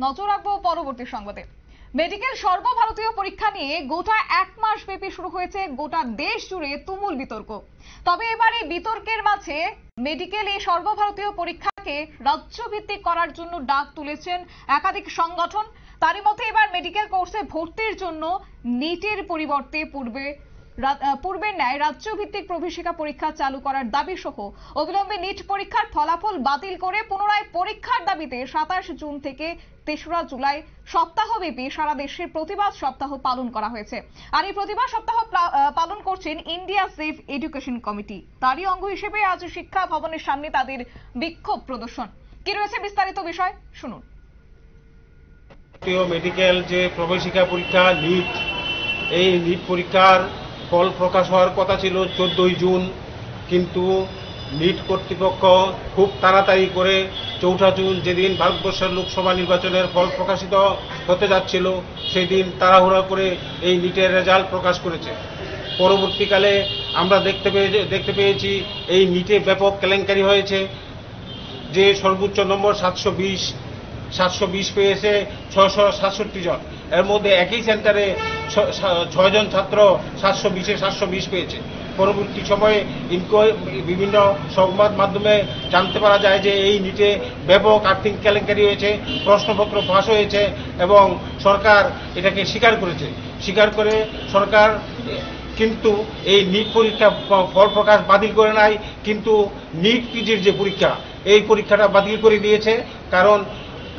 নজর রাখবো পরবর্তী সংবাদে। মেডিকেল সর্বভারতীয় পরীক্ষা নিয়ে গোটা এক মাস ব্যাপী শুরু হয়েছে গোটা দেশ জুড়ে তুমুল বিতর্ক। তবে এবার এই বিতর্কের মাঝে মেডিকেল এই সর্বভারতীয় পরীক্ষাকে রাজ্যভিত্তিক করার জন্য ডাক তুলেছেন একাধিক সংগঠন। তারই মধ্যে এবার মেডিকেল কোর্সে ভর্তির জন্য নিটের পরিবর্তে পূর্বের ন্যায় রাজ্যভিত্তিক প্রবেশিকা পরীক্ষা চালু করার দাবি সহ অবিলম্বে নিট পরীক্ষার ফলাফল বাতিল করে পুনরায় পরীক্ষার দাবিতে 27 জুন থেকে 3রা জুলাই সপ্তাহব্যাপী সারা দেশে প্রতিবাদ সপ্তাহ পালন করা হয়েছে। আর এই প্রতিবাদ সপ্তাহ পালন করছেন ইন্ডিয়া সেফ এডুকেশন কমিটি। তারই অঙ্গ হিসেবে আজ শিক্ষা ভবনের সামনে তাদের বিক্ষোভ প্রদর্শন। কি রয়েছে বিস্তারিত বিষয় শুনুন। মেডিকেল যে প্রবেশিকা পরীক্ষা নিট, এই নিট পরীক্ষার ফল প্রকাশ হওয়ার কথা ছিল 14 জুন, কিন্তু নিট কর্তৃপক্ষ খুব তাড়াতাড়ি করে 4 জুন, যেদিন ভারতবর্ষের লোকসভা নির্বাচনের ফল প্রকাশিত হতে যাচ্ছিল, সেই দিন তাড়াহুড়া করে এই নিটের রেজাল্ট প্রকাশ করেছে। পরবর্তীকালে আমরা দেখতে পেয়েছি এই নিটে ব্যাপক কেলেঙ্কারি হয়েছে। যে সর্বোচ্চ নম্বর 720 পেয়েছে 667 জন, এর মধ্যে একই সেন্টারে 6 জন ছাত্র 720-এ 720 পেয়েছে। পরবর্তী সময়ে বিভিন্ন সংবাদ মাধ্যমে জানতে পারা যায় যে এই নিটে ব্যাপক আর্থিক কেলেঙ্কারি হয়েছে, প্রশ্নপত্র ফাঁস হয়েছে এবং সরকার এটাকে স্বীকার করে সরকার কিন্তু এই নিট পরীক্ষা ফল প্রকাশ বাতিল করে নাই, কিন্তু নিট পিজির যে পরীক্ষা, এই পরীক্ষাটা বাতিল করে দিয়েছে।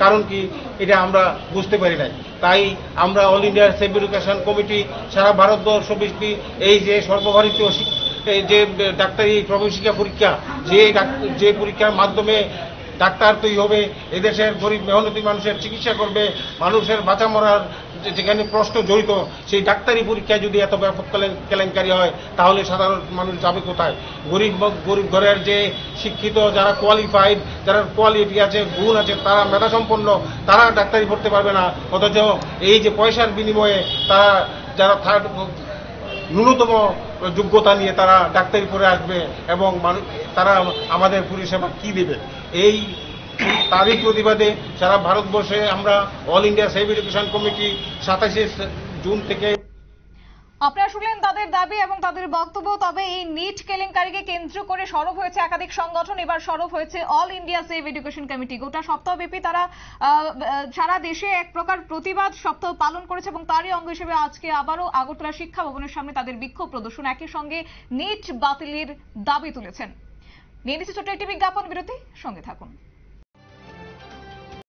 কারণ কি এটা আমরা বুঝতে পারি নাই। তাই আমরা all India safe education committee সারা ভারতবর্ষব্যাপী এই যে সর্বভারতীয় যে ডাক্তারি প্রবেশিকা পরীক্ষা, যে পরীক্ষার মাধ্যমে ডাক্তার তৈরি হবে, এদেশের গরিব মেহনতি মানুষের চিকিৎসা করবে, মানুষের বাঁচা মরার যেখানে প্রশ্ন জড়িত, সেই ডাক্তারি পরীক্ষায় যদি এত ব্যাপক কেলেঙ্কারি হয়, তাহলে সাধারণ মানুষ যাবে কোথায়? গরিব ঘরের যে শিক্ষিত, যারা কোয়ালিফাইড, যারা কোয়ালিটি আছে, গুণ আছে, তারা মেধাসম্পন্ন, তারা ডাক্তারি পড়তে পারবে না। অথচ এই যে পয়সার বিনিময়ে যারা ন্যূনতম যোগ্যতা নিয়ে তারা ডাক্তারি পড়ে আসবে এবং তারা আমাদের পরিষেবা কি দেবে? তারই প্রতিবাদে সারা ভারতবর্ষে আমরা all India safe education committee 27 June থেকে। আপনারা শুনলেন তাদের দাবি এবং তাদের বক্তব্য। তবে এই নিট কেলেঙ্কারিকে কেন্দ্র করে সরব হয়েছে একাধিক সংগঠন, এবার সরব হয়েছে all India safe education committee. গোটা সপ্তাহব্যাপী তারা সারা দেশে এক প্রকার প্রতিবাদ সপ্তাহ পালন করেছে এবং তারই অঙ্গ হিসেবে আজকে আবারও আগরতলা শিক্ষা ভবনের সামনে তাদের বিক্ষোভ প্রদর্শন, একই সঙ্গে নিট বাতিলের দাবি তুলেছেন। নিয়ে নিচ্ছে ছোট্ট একটি বিজ্ঞাপন বিরতি, সঙ্গে থাকুন।